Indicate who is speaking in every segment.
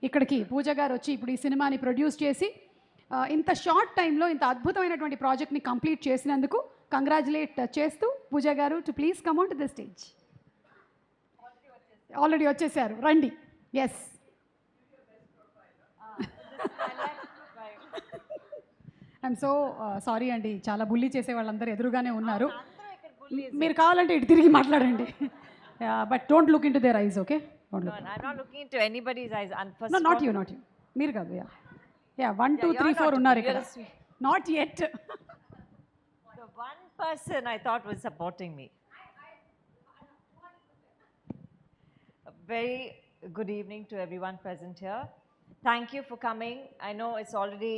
Speaker 1: ఇక్కడికి పూజ గారు వచ్చి ఇప్పుడు ఈ సినిమాని ప్రొడ్యూస్ చేసి ఇంత షార్ట్ టైంలో ఇంత అద్భుతమైనటువంటి ప్రాజెక్ట్ని కంప్లీట్ చేసినందుకు కంగ్రాచులేట్ చేస్తూ పూజ గారు to please come on to the stage. Already వచ్చేసారు, రండి. ఎస్, ఐఎమ్ సో సారీ అండి, చాలా బుల్లీ చేసే వాళ్ళందరూ ఎదురుగానే ఉన్నారు. మీరు కావాలంటే ఇటు తిరిగి మాట్లాడండి. But don't look in to their ice, okay?
Speaker 2: I'm not looking into anybody's eyes. And first
Speaker 1: not you. మీరు కాదు. యా 1 2 3 4 ఉన్నారు ఇక్కడ. Not yet.
Speaker 2: The one person I thought was supporting me. A very good evening to everyone present here. Thank you for coming. I know it's already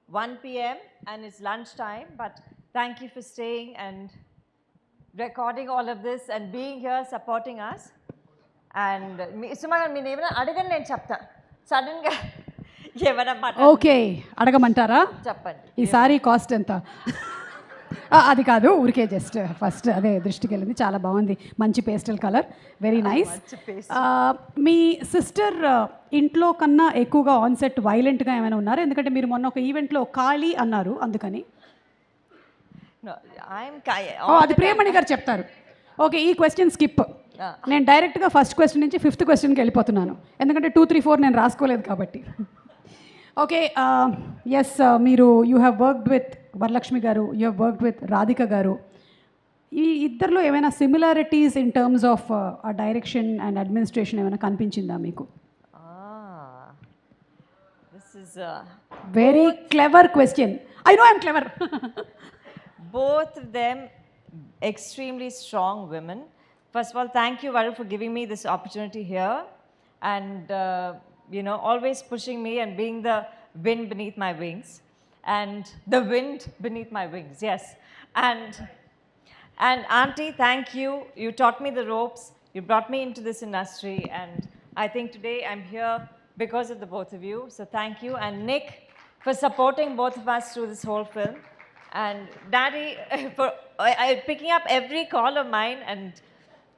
Speaker 2: 1 p.m. and it's lunchtime, but thank you for staying and recording all of this and being here supporting us. And సుమగా మీరు ఏమైనా అడగండి, నేను చెప్తా. సడన్గా ఏమైనా
Speaker 1: okay అడగమంటారా?
Speaker 2: చెప్పండి.
Speaker 1: ఈసారి cost ఎంత? అది కాదు, ఊరికే జస్ట్ ఫస్ట్ అదే దృష్టికి వెళ్ళింది. చాలా బాగుంది, మంచి పేస్టల్ కలర్, వెరీ నైస్. మీ సిస్టర్ ఇంట్లో కన్నా ఎక్కువగా ఆన్సెట్ వైలెంట్గా ఏమైనా ఉన్నారు? ఎందుకంటే మీరు మొన్న ఒక ఈవెంట్లో ఖాళీ అన్నారు, అందుకని. అది ప్రియమణి గారు చెప్తారు. ఓకే, ఈ క్వశ్చన్ స్కిప్. నేను డైరెక్ట్గా ఫస్ట్ క్వశ్చన్ నుంచి 5th క్వశ్చన్కి వెళ్ళిపోతున్నాను, ఎందుకంటే 2 3 4 నేను రాసుకోలేదు కాబట్టి. ఓకే, ఎస్, మీరు you have worked with Varalakshmi garu, you have worked with Radhika garu. ఈ ఇద్దరిలో ఏమైనా similarities in terms of direction and administration ఏమైనా కనిపించిందా మీకు?
Speaker 2: This is
Speaker 1: very clever question. I know I'm clever.
Speaker 2: Both of them extremely strong women. First of all, thank you, Varu, for giving me this opportunity here and, always pushing me and being the wind beneath my wings. And the wind beneath my wings, yes. And Auntie, thank you. You taught me the ropes. You brought me into this industry. And I think today I'm here because of the both of you. So thank you. And Nick, for supporting both of us through this whole film. And Daddy, for picking up every call of mine and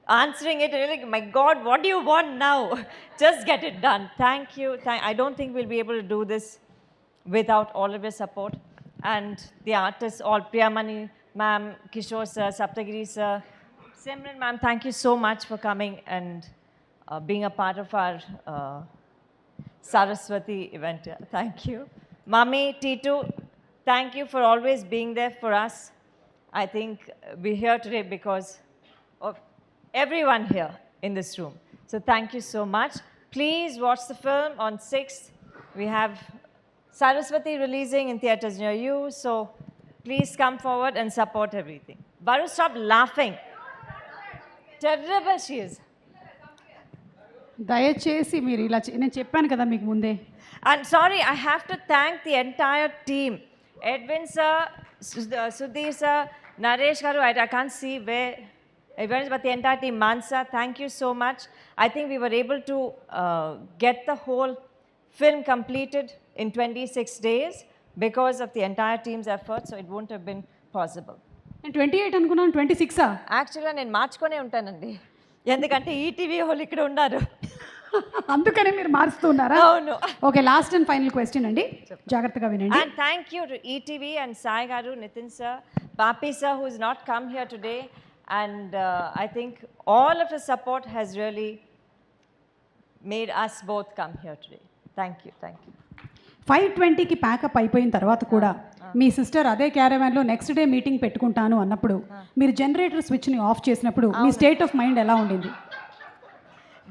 Speaker 2: answering it. Really, my God, what do you want now? Just get it done. Thank you. I don't think we'll be able to do this without all of your support. And the artists, all Priyamani ma'am, Kishore sir, Saptagiri sir, Simran ma'am, thank you so much for coming and being a part of our Saraswati event. Thank you. Mami, Titu, thank you for always being there for us. I think we're here today because of everyone here in this room. So thank you so much. Please watch the film on 6th. We have Saraswati releasing in theaters near you. So please come forward and support everything. Varu, stop laughing. Terrible she is.
Speaker 1: దయచేసి మీరు ఇలా నేను చెప్పాను కదా మీకు ముందే.
Speaker 2: And sorry, I have to thank the entire team. Edwin sir, Sudhir sir, Naresh garu, I can't see where everyone is, but the entire team. Mansa, thank you so much. I think we were able to get the whole film completed in 26 days because of the entire team's effort, so it wouldn't have been possible.
Speaker 1: నేను 28 అనుకున్నాను, 26ఆ?
Speaker 2: యాక్చువల్గా నేను మార్చుకొనే ఉంటానండి, ఎందుకంటే ETV వాళ్ళు ఇక్కడ ఉన్నారు,
Speaker 1: అందుకనే మీరు మారుస్తున్నారా?
Speaker 2: అవును.
Speaker 1: Okay, last and final question అండి, జాగ్రత్తగా వినండి.
Speaker 2: And thank you to ETV and Sai garu, Nitin sir, Papi sir, who has not come here today. And I think all of his support has really made us both come here today. Thank you.
Speaker 1: 5:20కి pack up అయిపోయిన తర్వాత కూడా మీ sister అదే క్యారవాన్లో next day meeting పెట్టుకుంటాను అన్నప్పుడు మీరు generator స్విచ్ని of చేసినప్పుడు మీ state of mind ఎలా ఉండింది?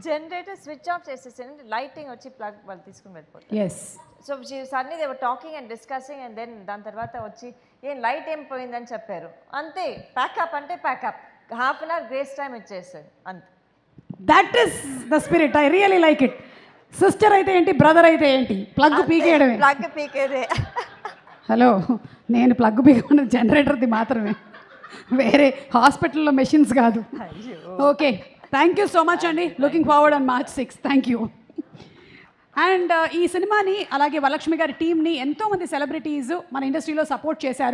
Speaker 2: జనరేటర్ స్విచ్ ఆఫ్ చేసేసాను, లైటింగ్ వచ్చి ప్లగ్ వాళ్ళు తీసుకుని వెళ్ళిపోతారు.
Speaker 1: Yes.
Speaker 2: So suddenly they were talking and discussing and then దాని తర్వాత వచ్చి లైట్ ఏం పోయిందని చెప్పారు, అంతే. ప్యాకప్ అంటే pack up, half an hour grace time ఇచ్చేసారు, అంతే.
Speaker 1: That is the spirit, I really like it. Sister అయితే ఏంటి, బ్రదర్ అయితే ఏంటి, ప్లగ్ పీకేయడమే.
Speaker 2: ప్లగ్ పీకేదే.
Speaker 1: హలో, నేను ప్లగ్ పీకమన్న జనరేటర్ది మాత్రమే, వేరే హాస్పిటల్లో మెషిన్స్ కాదు. Okay, thank you so much అండి. Looking forward on March 6. Thank you. And ఈ సినిమాని అలాగే వరలక్ష్మి గారి టీమ్ని ఎంతోమంది సెలబ్రిటీస్ మన ఇండస్ట్రీలో సపోర్ట్ చేశారు.